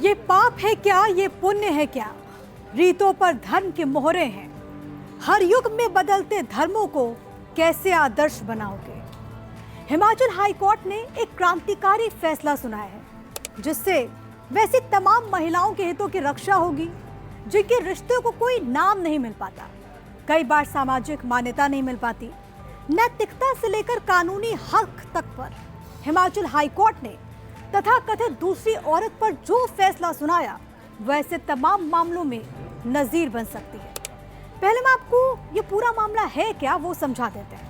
ये पाप है क्या, ये पुण्य है क्या, रीतों पर धर्म के मोहरे हैं। हर युग में बदलते धर्मों को कैसे आदर्श बनाओगे। हिमाचल हाई कोर्ट ने एक क्रांतिकारी फैसला सुनाया है, जिससे वैसी तमाम महिलाओं के हितों की रक्षा होगी जिनके रिश्ते को कोई नाम नहीं मिल पाता, कई बार सामाजिक मान्यता नहीं मिल पाती। नैतिकता से लेकर कानूनी हक तक पर हिमाचल हाई कोर्ट ने तथाकथित दूसरी औरत पर जो फैसला सुनाया, वैसे तमाम मामलों में नजीर बन सकती है। पहले मैं आपको ये पूरा मामला है क्या वो समझा देते हैं।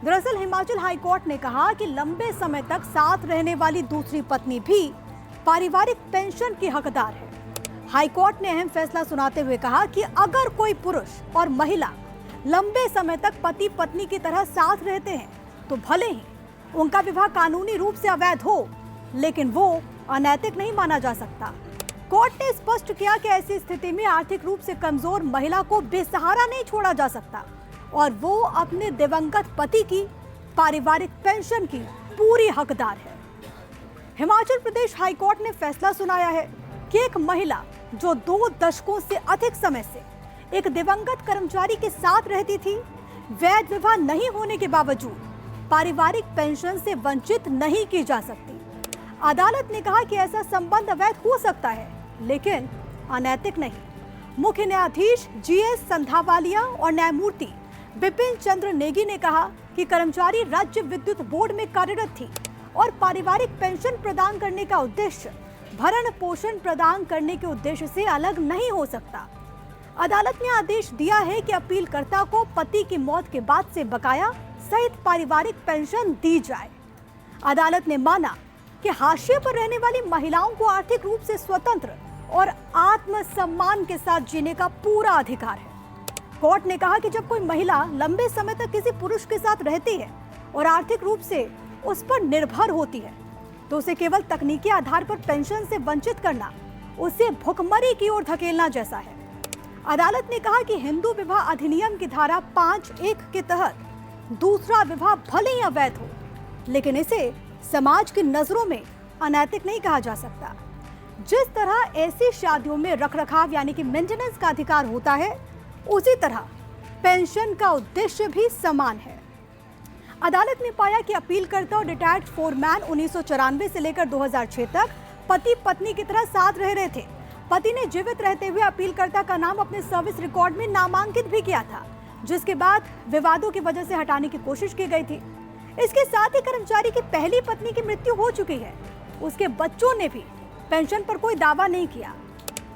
दरअसल हिमाचल हाई कोर्ट ने कहा कि लंबे समय तक साथ रहने वाली दूसरी पत्नी भी पारिवारिक पेंशन की हकदार है। हाई कोर्ट ने अहम फैसला सुनाते हुए कहा कि अगर कोई पुरुष और महिला लंबे समय तक पति पत्नी की तरह साथ रहते हैं तो भले ही उनका विवाह कानूनी रूप से अवैध हो, लेकिन वो अनैतिक नहीं माना जा सकता। कोर्ट ने स्पष्ट किया कि ऐसी स्थिति में आर्थिक रूप से कमजोर महिला को बेसहारा नहीं छोड़ा जा सकता और वो अपने दिवंगत पति की पारिवारिक पेंशन की पूरी हकदार है। हिमाचल प्रदेश हाई कोर्ट ने फैसला सुनाया है कि एक महिला जो 2 दशकों से अधिक समय से एक दिवंगत कर्मचारी के साथ रहती थी, वैध विवाह नहीं होने के बावजूद पारिवारिक पेंशन से वंचित नहीं की जा सकती। अदालत ने कहा कि ऐसा संबंध अवैध हो सकता है, लेकिन अनैतिक नहीं। मुख्य न्यायाधीश जीएस संधावालिया और न्यायमूर्ति बिपिन चंद्र नेगी ने कहा कि कर्मचारी राज्य विद्युत बोर्ड में कार्यरत थी और पारिवारिक पेंशन प्रदान करने का उद्देश्य भरण पोषण प्रदान करने के उद्देश्य से अलग नहीं हो सकता। अदालत ने आदेश दिया है कि अपीलकर्ता को पति की मौत के बाद से बकाया सहित पारिवारिक पेंशन दी जाए। अदालत ने माना कि हाशिए पर रहने वाली महिलाओं को आर्थिक रूप से स्वतंत्र और आत्मसम्मान के साथ जीने का पूरा अधिकार है। कोर्ट ने कहा कि जब कोई महिला लंबे समय तक किसी पुरुष के साथ रहती है और आर्थिक रूप से उस पर निर्भर होती है, तो उसे केवल तकनीकी आधार पर पेंशन से वंचित करना उसे भुखमरी की ओर धकेलना जैसा है। अदालत ने कहा कि हिंदू विवाह अधिनियम की धारा 5(1) के तहत दूसरा विवाह भले ही अवैध हो, लेकिन इसे समाज की नजरों में अनैतिक नहीं कहा जा सकता। जिस तरह ऐसी शादियों में रखरखाव यानी कि मेंटेनेंस का अधिकार होता है, उसी तरह पेंशन का उद्देश्य भी समान है। अदालत ने पाया कि अपीलकर्ता और रिटायर्ड फोरमैन 1994 से लेकर 2006 तक पति पत्नी की तरह साथ रह रहे थे। पति ने जीवित रहते हुए अपीलकर्ता का नाम अपने सर्विस रिकॉर्ड में नामांकित भी किया था, जिसके बाद विवादों की वजह से हटाने की कोशिश की गई थी। इसके साथ ही कर्मचारी की पहली पत्नी की मृत्यु हो चुकी है। उसके बच्चों ने भी पेंशन पर कोई दावा नहीं किया।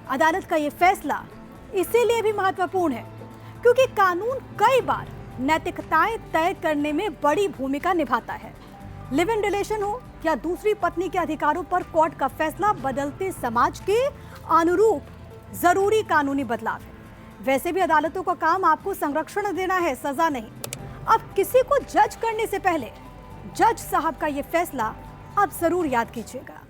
अदालत का ये फैसला इसीलिए भी महत्वपूर्ण है क्योंकि कानून कई बार नैतिकताएं तय करने में बड़ी भूमिका निभाता है। लिव इन रिलेशन हो या दूसरी पत्नी के अधिकारों पर कोर्ट का फैसला बदलते समाज के अनुरूप जरूरी कानूनी बदलाव है। वैसे भी अदालतों का काम आपको संरक्षण देना है, सजा नहीं। अब किसी को जज करने से पहले जज साहब का ये फैसला आप जरूर याद कीजिएगा।